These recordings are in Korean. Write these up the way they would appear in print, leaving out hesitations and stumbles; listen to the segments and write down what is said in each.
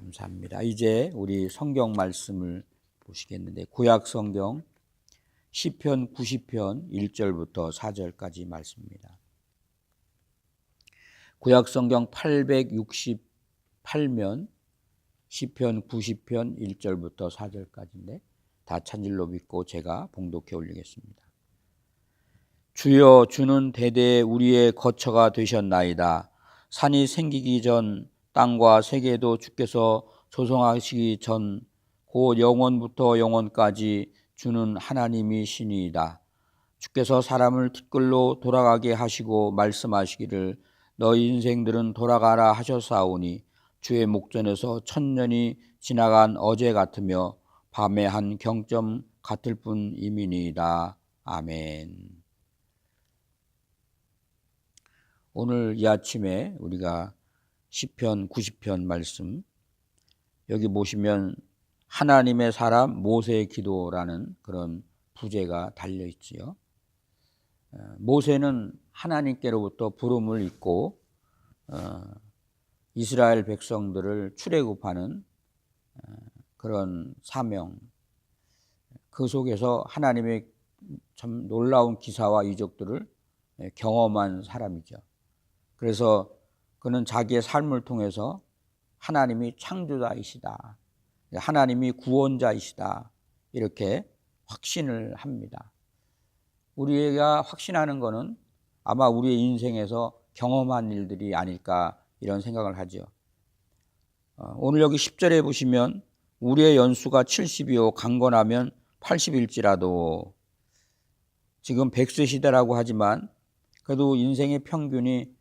감사합니다. 이제 우리 성경 말씀을 보시겠는데 구약 성경 시편 90편 1절부터 4절까지 말씀입니다. 구약 성경 868면 시편 90편 1절부터 4절까지인데 다 찬질로 믿고 제가 봉독해 올리겠습니다. 주여, 주는 대대 우리의 거처가 되셨나이다. 산이 생기기 전 땅과 세계도 주께서 조성하시기 전 곧 영원부터 영원까지 주는 하나님이시니이다. 주께서 사람을 티끌로 돌아가게 하시고 말씀하시기를 너희 인생들은 돌아가라 하셨사오니 주의 목전에서 천년이 지나간 어제 같으며 밤의 한 경점 같을 뿐이니이다. 아멘. 오늘 이 아침에 우리가 시편 90편 말씀, 여기 보시면 하나님의 사람 모세의 기도라는 그런 부제가 달려 있지요. 모세는 하나님께로부터 부름을 입고 이스라엘 백성들을 출애굽하는 그런 사명, 그 속에서 하나님의 참 놀라운 기사와 이적들을 경험한 사람이죠. 그래서 그는 자기의 삶을 통해서 하나님이 창조자이시다, 하나님이 구원자이시다, 이렇게 확신을 합니다. 우리가 확신하는 것은 아마 우리의 인생에서 경험한 일들이 아닐까 이런 생각을 하죠. 오늘 여기 10절에 보시면 우리의 연수가 70이요 강건하면 80일지라도, 지금 100세 시대라고 하지만 그래도 인생의 평균이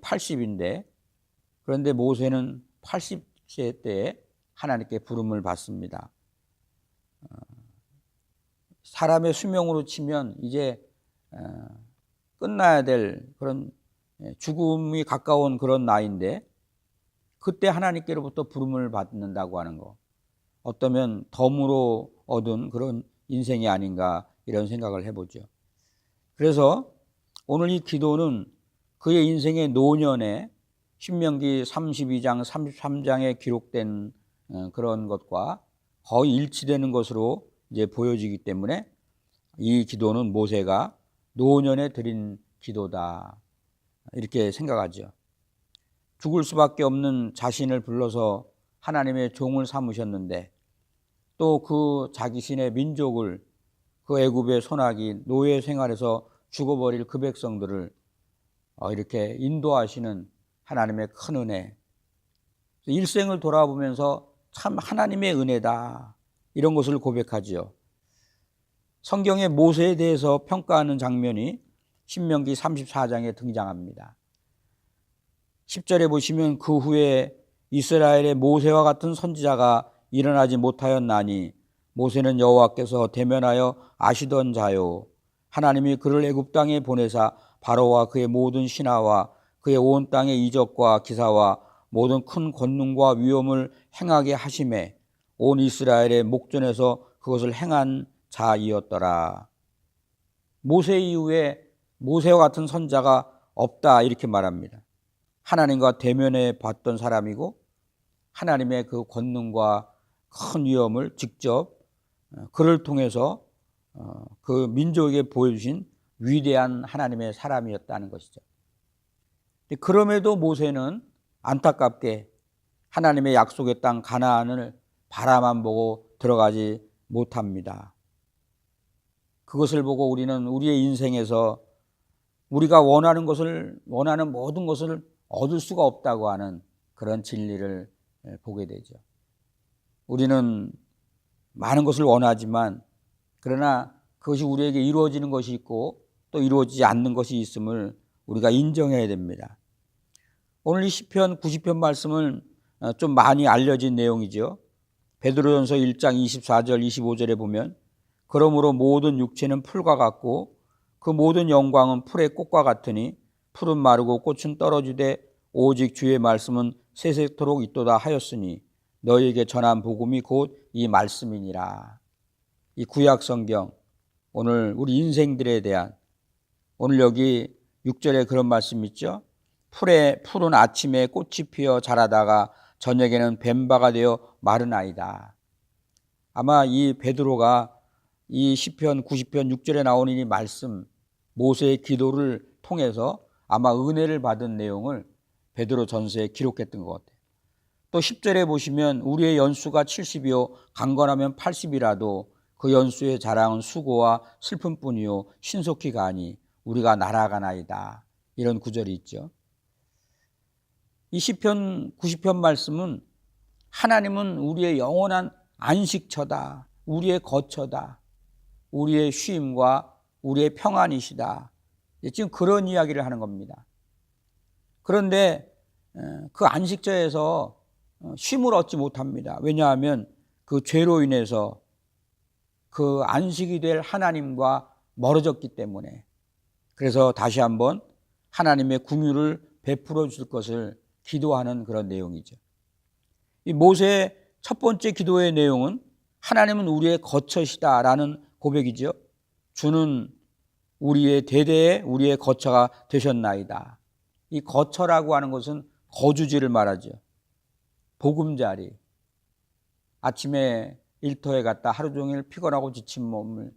80인데, 그런데 모세는 80세 때에 하나님께 부름을 받습니다. 사람의 수명으로 치면 이제 끝나야 될 그런 죽음이 가까운 그런 나이인데, 그때 하나님께로부터 부름을 받는다고 하는 거, 어쩌면 덤으로 얻은 그런 인생이 아닌가 이런 생각을 해보죠. 그래서 오늘 이 기도는 그의 인생의 노년에 신명기 32장 33장에 기록된 그런 것과 거의 일치되는 것으로 이제 보여지기 때문에 이 기도는 모세가 노년에 드린 기도다, 이렇게 생각하죠. 죽을 수밖에 없는 자신을 불러서 하나님의 종을 삼으셨는데, 또 그 자기신의 민족을, 그 애굽의 소나기 노예 생활에서 죽어버릴 그 백성들을 이렇게 인도하시는 하나님의 큰 은혜, 일생을 돌아보면서 참 하나님의 은혜다, 이런 것을 고백하지요. 성경에 모세에 대해서 평가하는 장면이 신명기 34장에 등장합니다. 10절에 보시면 그 후에 이스라엘의 모세와 같은 선지자가 일어나지 못하였나니 모세는 여호와께서 대면하여 아시던 자요, 하나님이 그를 애굽 땅에 보내사 바로와 그의 모든 신하와 그의 온 땅의 이적과 기사와 모든 큰 권능과 위엄을 행하게 하심에 온 이스라엘의 목전에서 그것을 행한 자이었더라. 모세 이후에 모세와 같은 선자가 없다, 이렇게 말합니다. 하나님과 대면해 봤던 사람이고, 하나님의 그 권능과 큰 위엄을 직접 그를 통해서 그 민족에게 보여주신 위대한 하나님의 사람이었다는 것이죠. 그럼에도 모세는 안타깝게 하나님의 약속의 땅 가나안을 바라만 보고 들어가지 못합니다. 그것을 보고 우리는 우리의 인생에서 우리가 원하는 모든 것을 얻을 수가 없다고 하는 그런 진리를 보게 되죠. 우리는 많은 것을 원하지만, 그러나 그것이 우리에게 이루어지는 것이 있고 또 이루어지지 않는 것이 있음을 우리가 인정해야 됩니다. 오늘 이 시편 90편 말씀은 좀 많이 알려진 내용이죠. 베드로전서 1장 24절 25절에 보면 그러므로 모든 육체는 풀과 같고 그 모든 영광은 풀의 꽃과 같으니 풀은 마르고 꽃은 떨어지되 오직 주의 말씀은 세세토록 있도다 하였으니 너희에게 전한 복음이 곧 이 말씀이니라. 이 구약 성경, 오늘 우리 인생들에 대한, 오늘 여기 6절에 그런 말씀 있죠. 풀은 아침에 꽃이 피어 자라다가 저녁에는 뱀바가 되어 마르나이다. 아마 이 베드로가 이 시편 90편 6절에 나오는 이 말씀, 모세의 기도를 통해서 아마 은혜를 받은 내용을 베드로 전서에 기록했던 것 같아요. 또 10절에 보시면 우리의 연수가 70이요 강건하면 80이라도 그 연수의 자랑은 수고와 슬픔뿐이요 신속히 가니 우리가 날아가나이다. 이런 구절이 있죠. 이 시편 90편 말씀은 하나님은 우리의 영원한 안식처다, 우리의 거처다, 우리의 쉼과 우리의 평안이시다. 지금 그런 이야기를 하는 겁니다. 그런데 그 안식처에서 쉼을 얻지 못합니다. 왜냐하면 그 죄로 인해서 그 안식이 될 하나님과 멀어졌기 때문에. 그래서 다시 한번 하나님의 긍휼을 베풀어 줄 것을 기도하는 그런 내용이죠. 이 모세의 첫 번째 기도의 내용은 하나님은 우리의 거처시다라는 고백이죠. 주는 우리의 대대에 우리의 거처가 되셨나이다. 이 거처라고 하는 것은 거주지를 말하죠. 보금자리. 아침에 일터에 갔다 하루 종일 피곤하고 지친 몸을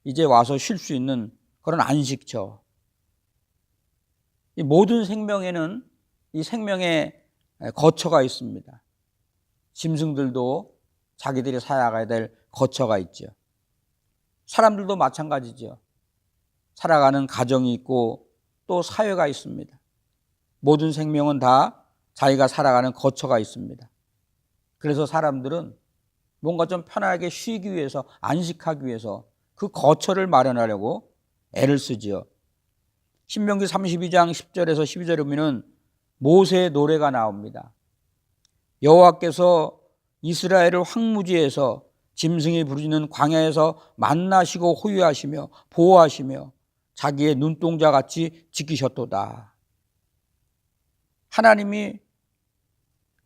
이제 와서 쉴 수 있는 그런 안식처. 이 모든 생명에는 이 생명의 거처가 있습니다. 짐승들도 자기들이 살아가야 될 거처가 있죠. 사람들도 마찬가지죠. 살아가는 가정이 있고 또 사회가 있습니다. 모든 생명은 다 자기가 살아가는 거처가 있습니다. 그래서 사람들은 뭔가 좀 편하게 쉬기 위해서, 안식하기 위해서 그 거처를 마련하려고 애를 쓰지요. 신명기 32장 10절에서 12절에 보면 모세의 노래가 나옵니다. 여호와께서 이스라엘을 황무지에서 짐승이 부르짖는 광야에서 만나시고 호위하시며 보호하시며 자기의 눈동자같이 지키셨도다. 하나님이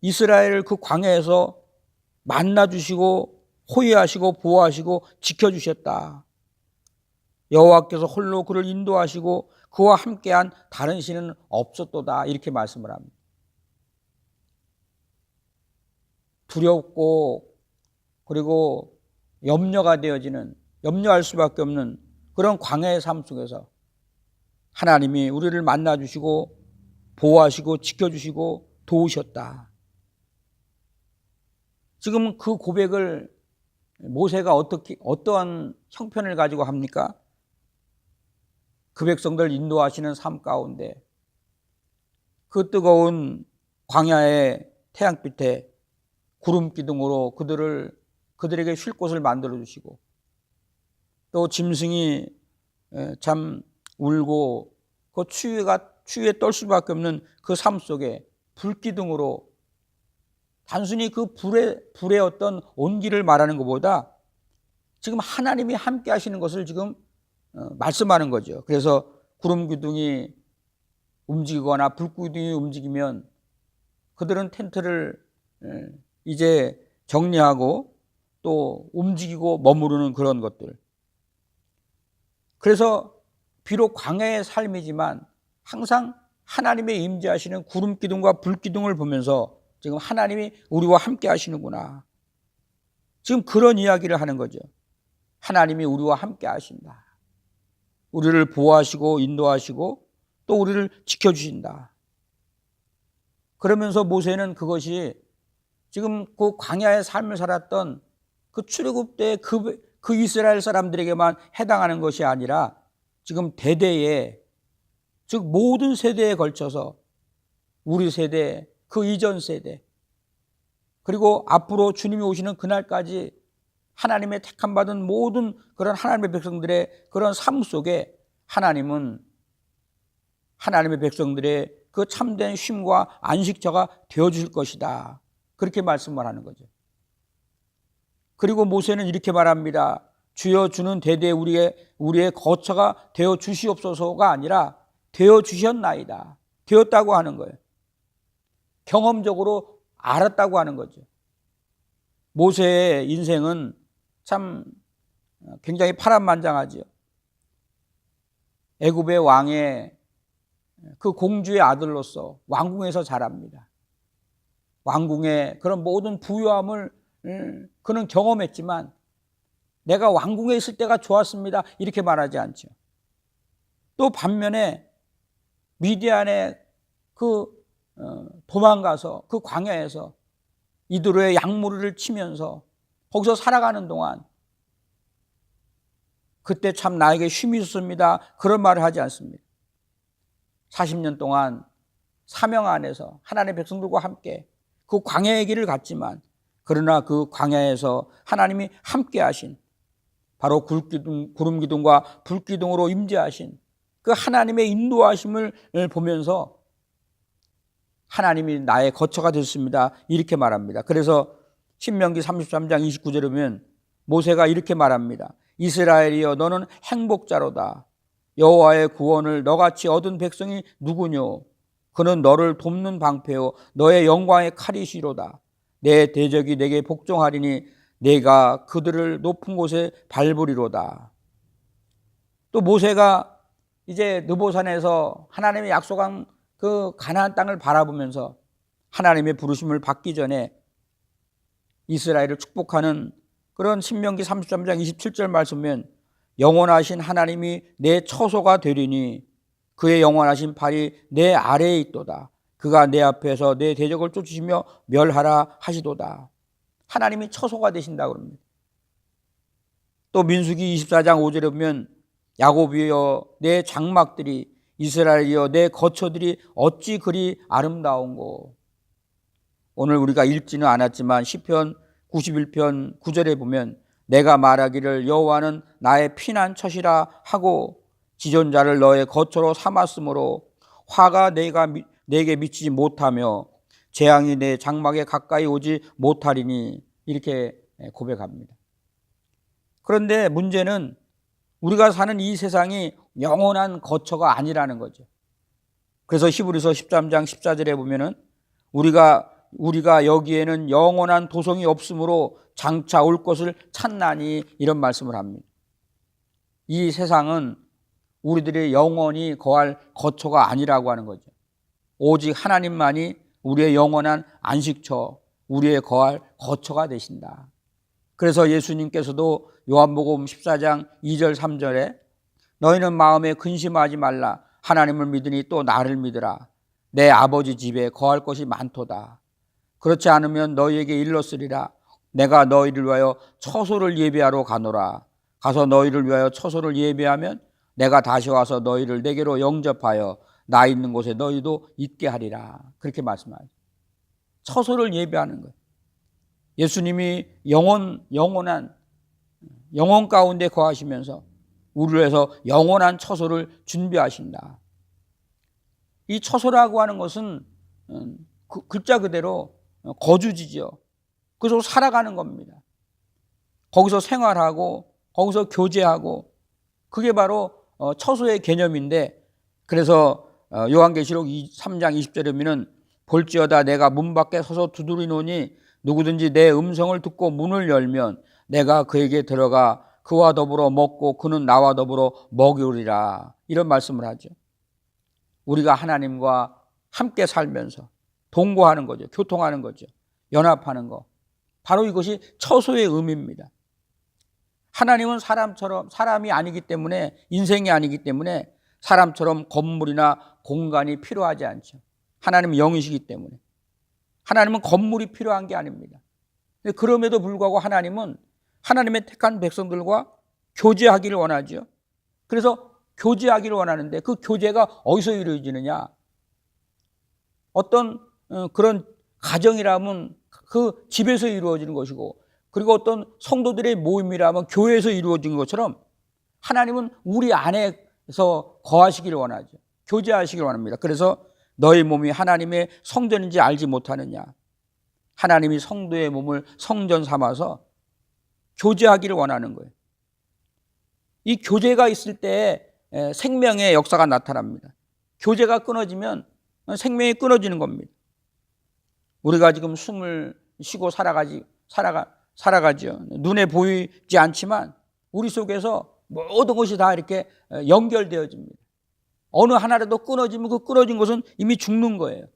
이스라엘을 그 광야에서 만나주시고 호위하시고 보호하시고 지켜주셨다. 여호와께서 홀로 그를 인도하시고 그와 함께한 다른 신은 없었도다. 이렇게 말씀을 합니다. 두렵고 그리고 염려가 되어지는, 염려할 수밖에 없는 그런 광야의 삶 속에서 하나님이 우리를 만나주시고 보호하시고 지켜주시고 도우셨다. 지금 그 고백을 모세가 어떠한 형편을 가지고 합니까? 그 백성들 인도하시는 삶 가운데 그 뜨거운 광야의 태양빛에 구름 기둥으로 그들에게 쉴 곳을 만들어 주시고 또 짐승이 참 울고 그 추위에 떨 수밖에 없는 그 삶 속에 불기둥으로 단순히 그 불의 어떤 온기를 말하는 것보다 지금 하나님이 함께 하시는 것을 지금 말씀하는 거죠. 그래서 구름 기둥이 움직이거나 불 기둥이 움직이면 그들은 텐트를 이제 정리하고 또 움직이고 머무르는 그런 것들. 그래서 비록 광야의 삶이지만 항상 하나님의 임재하시는 구름 기둥과 불 기둥을 보면서 지금 하나님이 우리와 함께 하시는구나. 지금 그런 이야기를 하는 거죠. 하나님이 우리와 함께 하신다. 우리를 보호하시고 인도하시고 또 우리를 지켜주신다. 그러면서 모세는 그것이 지금 그 광야의 삶을 살았던 그 출애굽 때 그 이스라엘 사람들에게만 해당하는 것이 아니라 지금 대대에, 즉 모든 세대에 걸쳐서 우리 세대, 그 이전 세대, 그리고 앞으로 주님이 오시는 그날까지 하나님의 택함받은 모든 그런 하나님의 백성들의 그런 삶 속에 하나님은 하나님의 백성들의 그 참된 쉼과 안식처가 되어줄 것이다. 그렇게 말씀을 하는 거죠. 그리고 모세는 이렇게 말합니다. 주여 주는 대대 우리의 거처가 되어 주시옵소서가 아니라 되어 주셨나이다. 되었다고 하는 거예요. 경험적으로 알았다고 하는 거죠. 모세의 인생은 참 굉장히 파란만장하죠. 애굽의 왕의 그 공주의 아들로서 왕궁에서 자랍니다. 왕궁의 그런 모든 부유함을 그는 경험했지만 내가 왕궁에 있을 때가 좋았습니다 이렇게 말하지 않죠. 또 반면에 미디안에 도망가서 그 광야에서 이드로의 양무리를 치면서 거기서 살아가는 동안 그때 참 나에게 쉼이 있었습니다 그런 말을 하지 않습니다. 40년 동안 사명 안에서 하나님의 백성들과 함께 그 광야의 길을 갔지만 그러나 그 광야에서 하나님이 함께 하신 바로 구름 기둥과 불 기둥으로 임재하신 그 하나님의 인도하심을 보면서 하나님이 나의 거처가 됐습니다 이렇게 말합니다. 그래서 신명기 33장 29절에 보면 모세가 이렇게 말합니다. 이스라엘이여 너는 행복자로다. 여호와의 구원을 너같이 얻은 백성이 누구뇨? 그는 너를 돕는 방패요 너의 영광의 칼이시로다. 내 대적이 내게 복종하리니 내가 그들을 높은 곳에 밟으리로다. 또 모세가 이제 느보산에서 하나님의 약속한 그 가나안 땅을 바라보면서 하나님의 부르심을 받기 전에 이스라엘을 축복하는 그런 신명기 33장 27절 말씀은 영원하신 하나님이 내 처소가 되리니 그의 영원하신 팔이 내 아래에 있도다. 그가 내 앞에서 내 대적을 쫓으시며 멸하라 하시도다. 하나님이 처소가 되신다고 합니다. 또 민수기 24장 5절에 보면 야곱이여 내 장막들이 이스라엘이여 내 거처들이 어찌 그리 아름다운고. 오늘 우리가 읽지는 않았지만 시편 91편 9절에 보면 내가 말하기를 여호와는 나의 피난처시라 하고 지존자를 너의 거처로 삼았으므로 화가 내게 미치지 못하며 재앙이 내 장막에 가까이 오지 못하리니 이렇게 고백합니다. 그런데 문제는 우리가 사는 이 세상이 영원한 거처가 아니라는 거죠. 그래서 히브리서 13장 14절에 보면은 우리가 여기에는 영원한 도성이 없으므로 장차 올 것을 찾나니 이런 말씀을 합니다. 이 세상은 우리들의 영원히 거할 거처가 아니라고 하는 거죠. 오직 하나님만이 우리의 영원한 안식처, 우리의 거할 거처가 되신다. 그래서 예수님께서도 요한복음 14장 2절 3절에 너희는 마음에 근심하지 말라. 하나님을 믿으니 또 나를 믿으라. 내 아버지 집에 거할 것이 많도다. 그렇지 않으면 너희에게 일렀으리라. 내가 너희를 위하여 처소를 예비하러 가노라. 가서 너희를 위하여 처소를 예비하면 내가 다시 와서 너희를 내게로 영접하여 나 있는 곳에 너희도 있게 하리라. 그렇게 말씀하죠. 처소를 예비하는 거예요. 예수님이 영원한 영원 가운데 거하시면서 우리를 위해서 영원한 처소를 준비하신다. 이 처소라고 하는 것은 글자 그대로 거주지죠. 그래서 살아가는 겁니다. 거기서 생활하고 거기서 교제하고 그게 바로 처소의 개념인데 그래서 요한계시록 3장 20절에 보면 볼지어다 내가 문 밖에 서서 두드리노니 누구든지 내 음성을 듣고 문을 열면 내가 그에게 들어가 그와 더불어 먹고 그는 나와 더불어 먹으리라. 이런 말씀을 하죠. 우리가 하나님과 함께 살면서 동거하는 거죠. 교통하는 거죠. 연합하는 거. 바로 이것이 처소의 의미입니다. 하나님은 사람이 아니기 때문에 인생이 아니기 때문에 사람처럼 건물이나 공간이 필요하지 않죠. 하나님은 영이시기 때문에. 하나님은 건물이 필요한 게 아닙니다. 그럼에도 불구하고 하나님은 하나님의 택한 백성들과 교제하기를 원하죠. 그래서 교제하기를 원하는데 그 교제가 어디서 이루어지느냐? 어떤 그런 가정이라면 그 집에서 이루어지는 것이고 그리고 어떤 성도들의 모임이라면 교회에서 이루어진 것처럼 하나님은 우리 안에서 거하시기를 원하죠. 교제하시기를 원합니다. 그래서 너희 몸이 하나님의 성전인지 알지 못하느냐. 하나님이 성도의 몸을 성전 삼아서 교제하기를 원하는 거예요. 이 교제가 있을 때 생명의 역사가 나타납니다. 교제가 끊어지면 생명이 끊어지는 겁니다. 우리가 지금 숨을 쉬고 살아가죠. 눈에 보이지 않지만 우리 속에서 모든 것이 다 이렇게 연결되어집니다. 어느 하나라도 끊어지면 그 끊어진 것은 이미 죽는 거예요.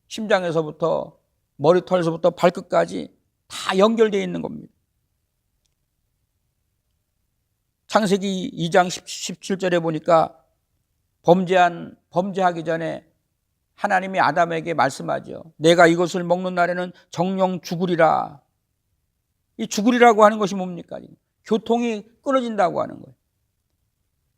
심장에서부터 머리털에서부터 발끝까지 다 연결되어 있는 겁니다. 창세기 2장 17절에 보니까 범죄하기 전에 하나님이 아담에게 말씀하죠. 내가 이것을 먹는 날에는 정령 죽으리라. 이 죽으리라고 하는 것이 뭡니까? 교통이 끊어진다고 하는 거예요.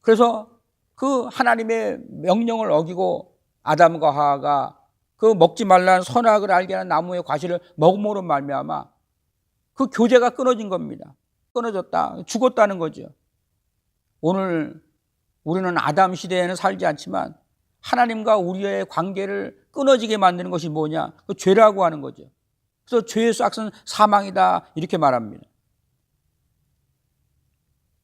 그래서 그 하나님의 명령을 어기고 아담과 하와가 그 먹지 말라는 선악을 알게 하는 나무의 과실을 먹음으로 말미암아 그 교제가 끊어진 겁니다. 끊어졌다. 죽었다는 거죠. 오늘 우리는 아담 시대에는 살지 않지만 하나님과 우리의 관계를 끊어지게 만드는 것이 뭐냐? 그 죄라고 하는 거죠. 그래서 죄의 싹은 사망이다 이렇게 말합니다.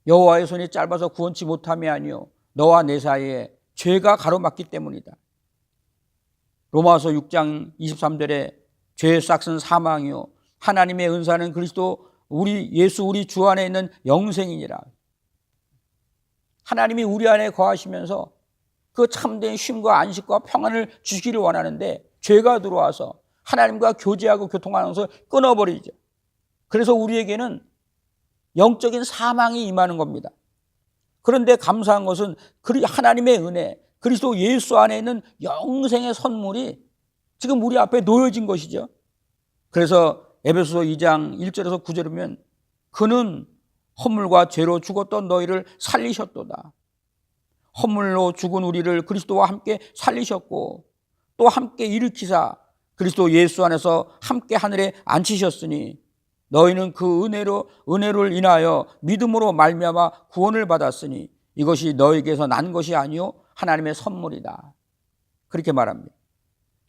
여호와의 손이 짧아서 구원치 못함이 아니요 너와 내 사이에 죄가 가로막기 때문이다. 로마서 6장 23절에 죄의 싹은 사망이요 하나님의 은사는 그리스도 예수 우리 주 안에 있는 영생이니라. 하나님이 우리 안에 거하시면서 그 참된 쉼과 안식과 평안을 주시기를 원하는데 죄가 들어와서 하나님과 교제하고 교통하는 것을 끊어버리죠. 그래서 우리에게는 영적인 사망이 임하는 겁니다. 그런데 감사한 것은 하나님의 은혜, 그리스도 예수 안에 있는 영생의 선물이 지금 우리 앞에 놓여진 것이죠. 그래서 에베소서 2장 1절에서 9절이면 그는 허물과 죄로 죽었던 너희를 살리셨도다. 허물로 죽은 우리를 그리스도와 함께 살리셨고 또 함께 일으키사 그리스도 예수 안에서 함께 하늘에 앉히셨으니 너희는 그 은혜를 인하여 믿음으로 말미암아 구원을 받았으니 이것이 너희에게서 난 것이 아니요 하나님의 선물이다. 그렇게 말합니다.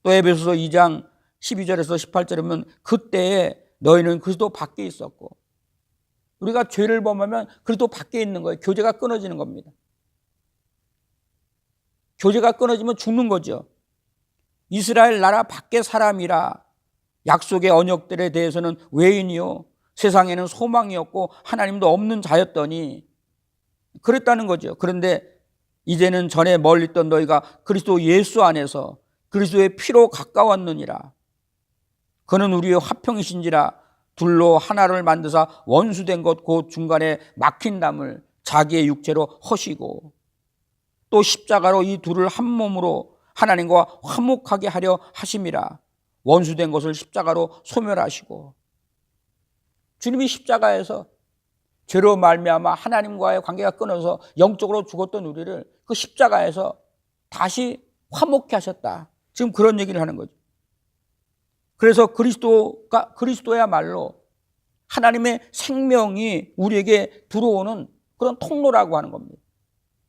또 에베소서 2장 12절에서 18절에 보면 그때에 너희는 그리스도 밖에 있었고 우리가 죄를 범하면 그리스도 밖에 있는 거예요. 교제가 끊어지는 겁니다. 교제가 끊어지면 죽는 거죠. 이스라엘 나라 밖의 사람이라 약속의 언약들에 대해서는 외인이요 세상에는 소망이 없고 하나님도 없는 자였더니 그랬다는 거죠. 그런데 이제는 전에 멀리 있던 너희가 그리스도 예수 안에서 그리스도의 피로 가까웠느니라. 그는 우리의 화평이신지라 둘로 하나를 만드사 원수된 것 곧 중간에 막힌 담을 자기의 육체로 허시고 또 십자가로 이 둘을 한 몸으로 하나님과 화목하게 하려 하심이라. 원수된 것을 십자가로 소멸하시고 주님이 십자가에서 죄로 말미암아 하나님과의 관계가 끊어서 영적으로 죽었던 우리를 그 십자가에서 다시 화목케 하셨다. 지금 그런 얘기를 하는 거죠. 그래서 그리스도야말로 하나님의 생명이 우리에게 들어오는 그런 통로라고 하는 겁니다.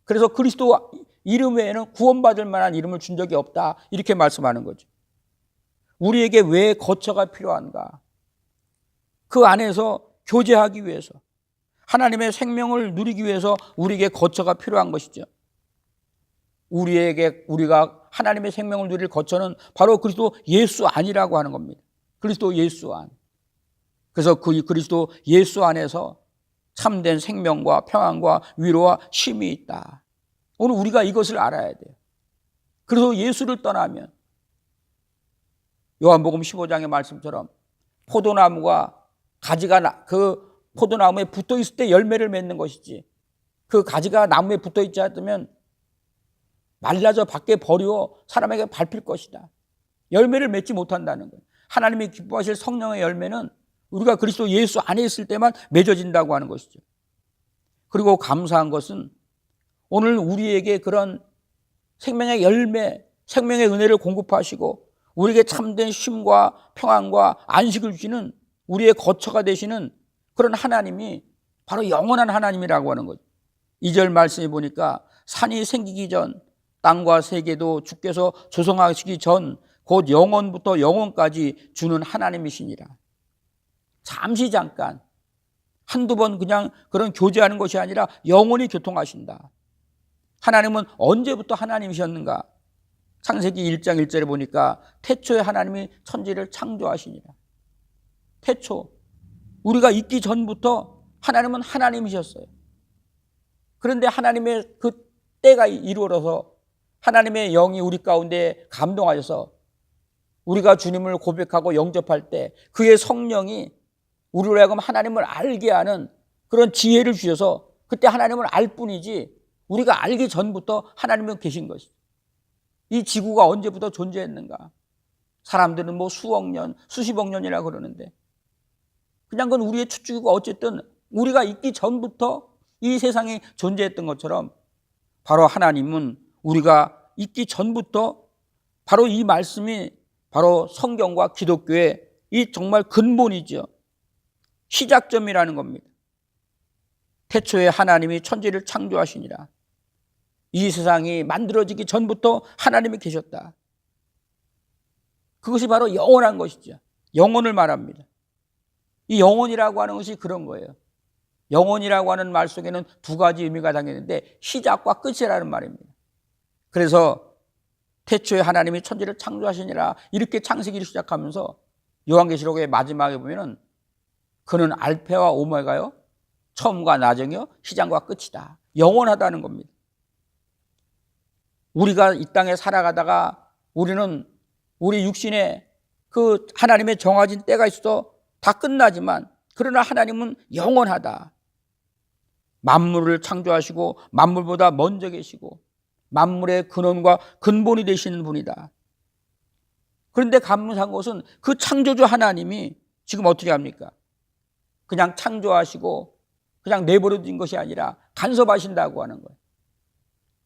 그래서 그리스도 이름 외에는 구원받을 만한 이름을 준 적이 없다. 이렇게 말씀하는 거죠. 우리에게 왜 거처가 필요한가? 그 안에서 교제하기 위해서 하나님의 생명을 누리기 위해서 우리에게 거처가 필요한 것이죠. 우리가 하나님의 생명을 누릴 거처는 바로 그리스도 예수 안이라고 하는 겁니다. 그리스도 예수 안. 그래서 그 그리스도 예수 안에서 참된 생명과 평안과 위로와 쉼이 있다. 오늘 우리가 이것을 알아야 돼요. 그래서 예수를 떠나면 요한복음 15장의 말씀처럼 포도나무가 가지가 그 포도나무에 붙어 있을 때 열매를 맺는 것이지 그 가지가 나무에 붙어 있지 않으면 말라져 밖에 버려 사람에게 밟힐 것이다. 열매를 맺지 못한다는 거예요. 하나님이 기뻐하실 성령의 열매는 우리가 그리스도 예수 안에 있을 때만 맺어진다고 하는 것이죠. 그리고 감사한 것은 오늘 우리에게 그런 생명의 열매, 생명의 은혜를 공급하시고 우리에게 참된 쉼과 평안과 안식을 주시는 우리의 거처가 되시는 그런 하나님이 바로 영원한 하나님이라고 하는 거죠. 2절 말씀에 보니까 산이 생기기 전 땅과 세계도 주께서 조성하시기 전 곧 영원부터 영원까지 주는 하나님이시니라. 잠시 잠깐 한두 번 그냥 그런 교제하는 것이 아니라 영원히 교통하신다. 하나님은 언제부터 하나님이셨는가? 창세기 1장 1절에 보니까 태초에 하나님이 천지를 창조하시니라. 태초 우리가 있기 전부터 하나님은 하나님이셨어요. 그런데 하나님의 그 때가 이루어져서 하나님의 영이 우리 가운데 감동하셔서 우리가 주님을 고백하고 영접할 때 그의 성령이 우리로 하여금 하나님을 알게 하는 그런 지혜를 주셔서 그때 하나님을 알 뿐이지 우리가 알기 전부터 하나님은 계신 것이죠. 이 지구가 언제부터 존재했는가? 사람들은 뭐 수억 년, 수십억 년이라고 그러는데 그냥 그건 우리의 추측이고 어쨌든 우리가 있기 전부터 이 세상이 존재했던 것처럼 바로 하나님은 우리가 있기 전부터 바로 이 말씀이 바로 성경과 기독교의 이 정말 근본이죠. 시작점이라는 겁니다. 태초에 하나님이 천지를 창조하시니라. 이 세상이 만들어지기 전부터 하나님이 계셨다. 그것이 바로 영원한 것이죠. 영혼을 말합니다. 이 영혼이라고 하는 것이 그런 거예요. 영혼이라고 하는 말 속에는 두 가지 의미가 담겨있는데 시작과 끝이라는 말입니다. 그래서 태초에 하나님이 천지를 창조하시니라 이렇게 창세기를 시작하면서 요한계시록의 마지막에 보면은 그는 알파와 오메가요 처음과 나중이요 시작과 끝이다. 영원하다는 겁니다. 우리가 이 땅에 살아가다가 우리는 우리 육신에 그 하나님의 정해진 때가 있어 다 끝나지만 그러나 하나님은 영원하다. 만물을 창조하시고 만물보다 먼저 계시고 만물의 근원과 근본이 되시는 분이다. 그런데 감사한 것은 그 창조주 하나님이 지금 어떻게 합니까? 그냥 창조하시고 그냥 내버려 둔 것이 아니라 간섭하신다고 하는 거예요.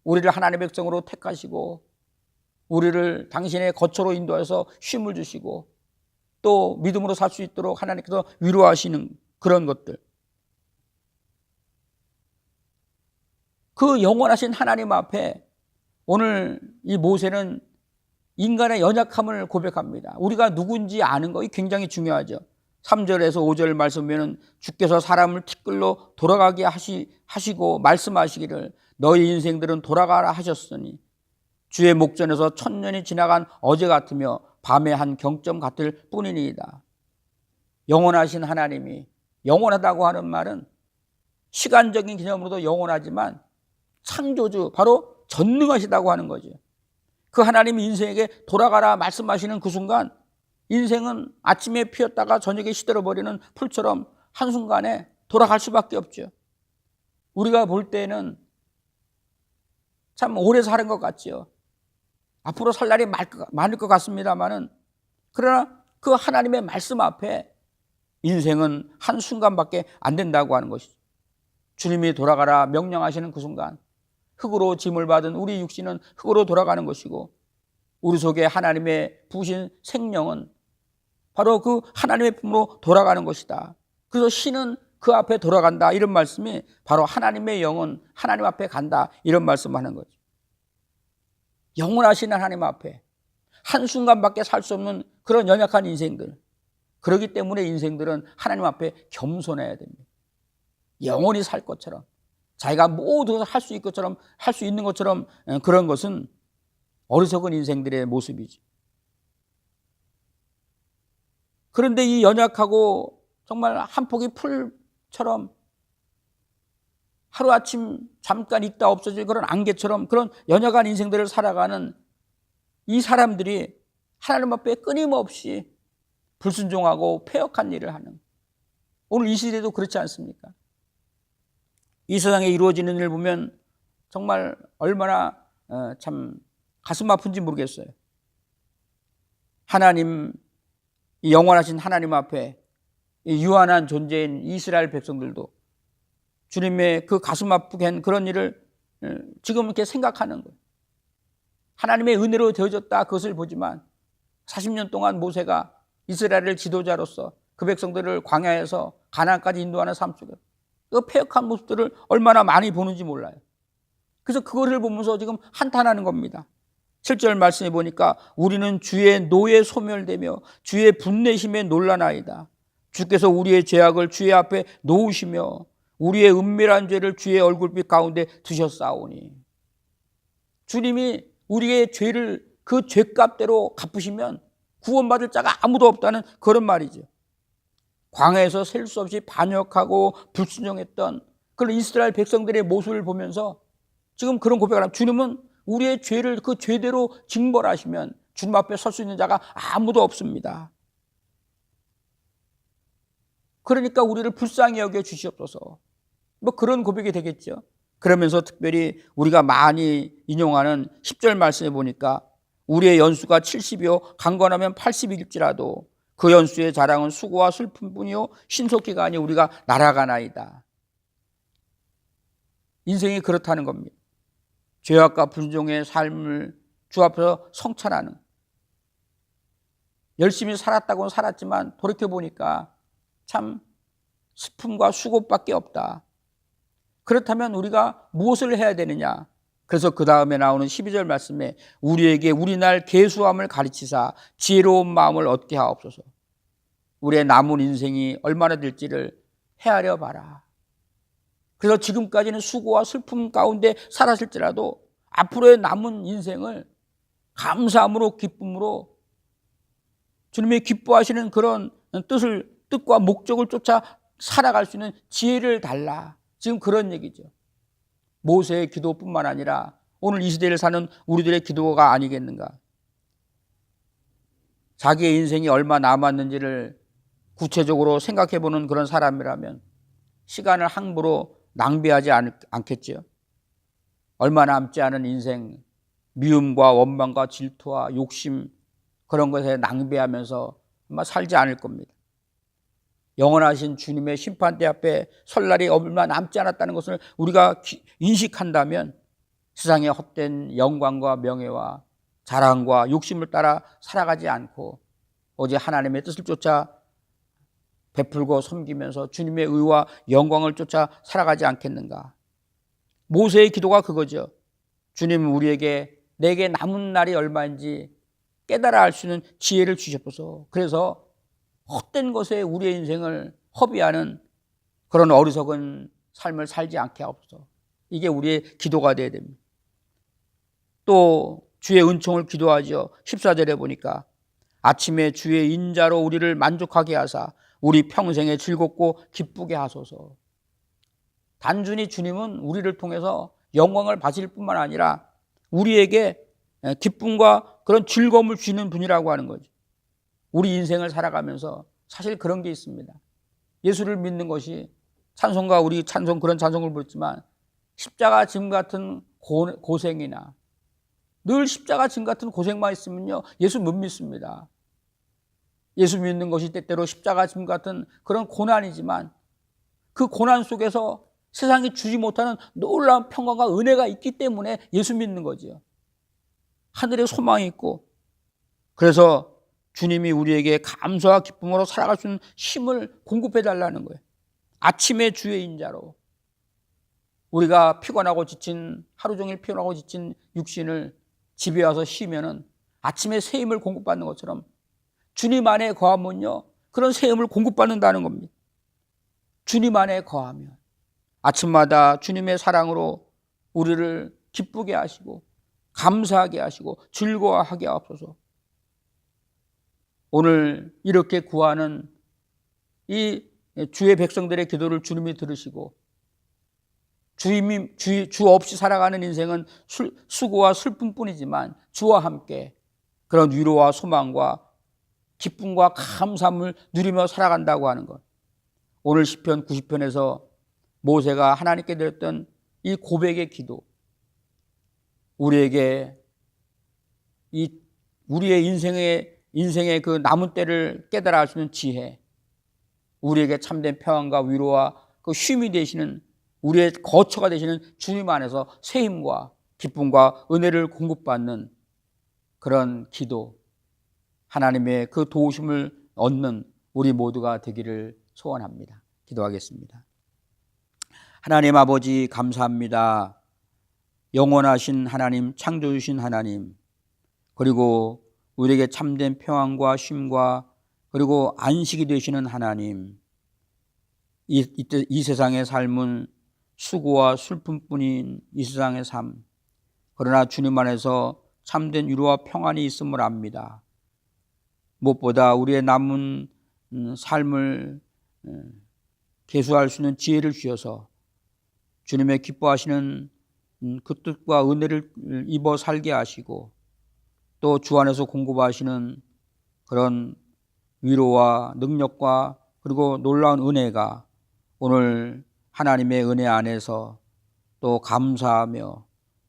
우리를 하나님의 백성으로 택하시고 우리를 당신의 거처로 인도해서 쉼을 주시고 또 믿음으로 살 수 있도록 하나님께서 위로하시는 그런 것들. 그 영원하신 하나님 앞에 오늘 이 모세는 인간의 연약함을 고백합니다. 우리가 누군지 아는 것이 굉장히 중요하죠. 3절에서 5절 말씀 보면 주께서 사람을 티끌로 돌아가게 하시고 말씀하시기를 너희 인생들은 돌아가라 하셨으니 주의 목전에서 1000년이 지나간 어제 같으며 밤의 한 경점 같을 뿐이니이다. 영원하신 하나님이 영원하다고 하는 말은 시간적인 개념으로도 영원하지만 창조주 바로 전능하시다고 하는 거죠. 그 하나님이 인생에게 돌아가라 말씀하시는 그 순간 인생은 아침에 피었다가 저녁에 시들어버리는 풀처럼 한순간에 돌아갈 수밖에 없죠. 우리가 볼 때는 참 오래 사는 것 같죠. 앞으로 살 날이 많을 것 같습니다만은 그러나 그 하나님의 말씀 앞에 인생은 한순간밖에 안 된다고 하는 것이죠. 주님이 돌아가라 명령하시는 그 순간 흙으로 짐을 받은 우리 육신은 흙으로 돌아가는 것이고 우리 속에 하나님의 부으신 생명은 바로 그 하나님의 품으로 돌아가는 것이다. 그래서 신은 그 앞에 돌아간다. 이런 말씀이 바로 하나님의 영은 하나님 앞에 간다. 이런 말씀하는 거죠. 영원하신 하나님 앞에 한순간밖에 살 수 없는 그런 연약한 인생들. 그렇기 때문에 인생들은 하나님 앞에 겸손해야 됩니다. 영원히 살 것처럼 자기가 모두 할 수 있는 것처럼 그런 것은 어리석은 인생들의 모습이지. 그런데 이 연약하고 정말 한 폭의 풀처럼 하루아침 잠깐 있다 없어질 그런 안개처럼 그런 연약한 인생들을 살아가는 이 사람들이 하나님 앞에 끊임없이 불순종하고 패역한 일을 하는, 오늘 이 시대도 그렇지 않습니까? 이 세상에 이루어지는 일을 보면 정말 얼마나 참 가슴 아픈지 모르겠어요. 하나님, 이 영원하신 하나님 앞에 이 유한한 존재인 이스라엘 백성들도 주님의 그 가슴 아프게 한 그런 일을 지금 이렇게 생각하는 거예요. 하나님의 은혜로 되어졌다 그것을 보지만 40년 동안 모세가 이스라엘을 지도자로서 그 백성들을 광야에서 가나안까지 인도하는 삶 속에 그 패역한 모습들을 얼마나 많이 보는지 몰라요. 그래서 그거를 보면서 지금 한탄하는 겁니다. 7절 말씀해 보니까 우리는 주의 노에 소멸되며 주의 분내심에 놀라나이다. 주께서 우리의 죄악을 주의 앞에 놓으시며 우리의 은밀한 죄를 주의 얼굴빛 가운데 두셨사오니. 주님이 우리의 죄를 그 죄값대로 갚으시면 구원받을 자가 아무도 없다는 그런 말이죠. 광야에서 셀 수 없이 반역하고 불순종했던 그런 이스라엘 백성들의 모습을 보면서 지금 그런 고백을 하면 주님은 우리의 죄를 그 죄대로 징벌하시면 주님 앞에 설 수 있는 자가 아무도 없습니다. 그러니까 우리를 불쌍히 여겨 주시옵소서. 뭐 그런 고백이 되겠죠. 그러면서 특별히 우리가 많이 인용하는 10절 말씀에 보니까 우리의 연수가 70이요 강건하면 80일지라도 그 연수의 자랑은 수고와 슬픔뿐이요 신속히가 아니 우리가 날아가나이다. 인생이 그렇다는 겁니다. 죄악과 불종의 삶을 주 앞에서 성찰하는, 열심히 살았다고는 살았지만 돌이켜보니까 참 슬픔과 수고밖에 없다. 그렇다면 우리가 무엇을 해야 되느냐? 그래서 그 다음에 나오는 12절 말씀에 우리에게 우리 날 계수함을 가르치사 지혜로운 마음을 얻게 하옵소서. 우리의 남은 인생이 얼마나 될지를 헤아려 봐라. 그래서 지금까지는 수고와 슬픔 가운데 살았을지라도 앞으로의 남은 인생을 감사함으로 기쁨으로 주님이 기뻐하시는 그런 뜻과 목적을 쫓아 살아갈 수 있는 지혜를 달라. 지금 그런 얘기죠. 모세의 기도뿐만 아니라 오늘 이 시대를 사는 우리들의 기도가 아니겠는가. 자기의 인생이 얼마 남았는지를 구체적으로 생각해보는 그런 사람이라면 시간을 함부로 낭비하지 않겠죠. 얼마 남지 않은 인생, 미움과 원망과 질투와 욕심 그런 것에 낭비하면서 아마 살지 않을 겁니다. 영원하신 주님의 심판대 앞에 설 날이 얼마 남지 않았다는 것을 우리가 인식한다면 세상의 헛된 영광과 명예와 자랑과 욕심을 따라 살아가지 않고 오직 하나님의 뜻을 쫓아 베풀고 섬기면서 주님의 의와 영광을 쫓아 살아가지 않겠는가. 모세의 기도가 그거죠. 주님 우리에게 내게 남은 날이 얼마인지 깨달아 알 수 있는 지혜를 주셨소서. 그래서 헛된 것에 우리의 인생을 허비하는 그런 어리석은 삶을 살지 않게 하옵소서. 이게 우리의 기도가 되어야 됩니다. 또 주의 은총을 기도하죠. 14절에 보니까 아침에 주의 인자로 우리를 만족하게 하사 우리 평생에 즐겁고 기쁘게 하소서. 단순히 주님은 우리를 통해서 영광을 받을 뿐만 아니라 우리에게 기쁨과 그런 즐거움을 주시는 분이라고 하는 거죠. 우리 인생을 살아가면서 사실 그런 게 있습니다. 예수를 믿는 것이 찬송가 우리 찬송 그런 찬송을 부르지만 십자가 짐 같은 고생이나 늘 십자가 짐 같은 고생만 있으면요 예수 못 믿습니다. 예수 믿는 것이 때때로 십자가 짐 같은 그런 고난이지만 그 고난 속에서 세상이 주지 못하는 놀라운 평강과 은혜가 있기 때문에 예수 믿는 거지요. 하늘에 소망이 있고 그래서 주님이 우리에게 감사와 기쁨으로 살아갈 수 있는 힘을 공급해 달라는 거예요. 아침에 주의 인자로 우리가 피곤하고 지친 하루 종일 피곤하고 지친 육신을 집에 와서 쉬면은 아침에 새 힘을 공급받는 것처럼 주님 안에 거하면요 그런 새 힘을 공급받는다는 겁니다. 주님 안에 거하면 아침마다 주님의 사랑으로 우리를 기쁘게 하시고 감사하게 하시고 즐거워하게 하옵소서. 오늘 이렇게 구하는 이 주의 백성들의 기도를 주님이 들으시고 주 없이 살아가는 인생은 수고와 슬픔뿐이지만 주와 함께 그런 위로와 소망과 기쁨과 감사함을 누리며 살아간다고 하는 것. 오늘 시편 90편에서 모세가 하나님께 드렸던 이 고백의 기도, 우리에게 우리의 인생의 그 남은 때를 깨달아 알 수 있는 지혜, 우리에게 참된 평안과 위로와 그 쉼이 되시는 우리의 거처가 되시는 주님 안에서 새 힘과 기쁨과 은혜를 공급받는 그런 기도, 하나님의 그 도우심을 얻는 우리 모두가 되기를 소원합니다. 기도하겠습니다. 하나님 아버지 감사합니다. 영원하신 하나님, 창조주신 하나님, 그리고 우리에게 참된 평안과 쉼과 그리고 안식이 되시는 하나님, 이 세상의 삶은 수고와 슬픔뿐인 이 세상의 삶, 그러나 주님 안에서 참된 위로와 평안이 있음을 압니다. 무엇보다 우리의 남은 삶을 계수할 수 있는 지혜를 주셔서 주님의 기뻐하시는 그 뜻과 은혜를 입어 살게 하시고 또 주 안에서 공급하시는 그런 위로와 능력과 그리고 놀라운 은혜가 오늘 하나님의 은혜 안에서 또 감사하며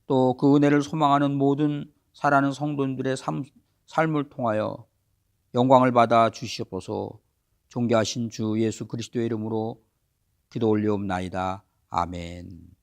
또 그 은혜를 소망하는 모든 살아가는 성도들의 삶을 통하여 영광을 받아 주시옵소서. 존귀하신 주 예수 그리스도의 이름으로 기도 올리옵나이다. 아멘.